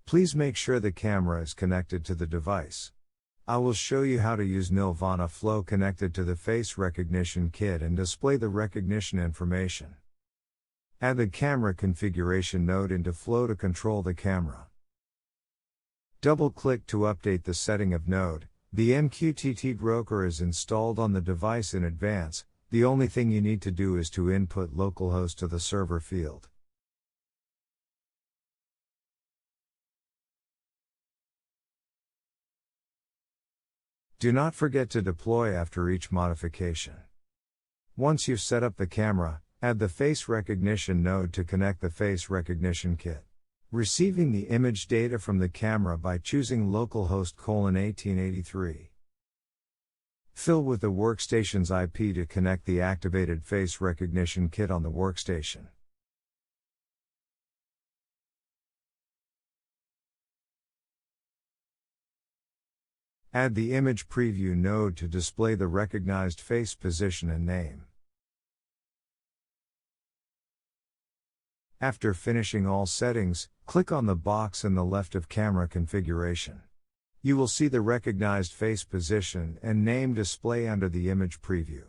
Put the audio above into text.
Please make sure the camera is connected to the device. I will show you how to use Nilvana Flow connected to the face recognition kit and display the recognition information. Add the camera configuration node into Flow to control the camera. Double-click to update the setting of node. The MQTT broker is installed on the device in advance. The only thing you need to do is to input localhost to the server field. Do not forget to deploy after each modification. Once you've set up the camera, add the face recognition node to connect the face recognition kit. Receiving the image data from the camera by choosing localhost 1883. Fill with the workstation's IP to connect the activated face recognition kit on the workstation. Add the image preview node to display the recognized face position and name. After finishing all settings, click on the box in the left of camera configuration. You will see the recognized face position and name display under the image preview.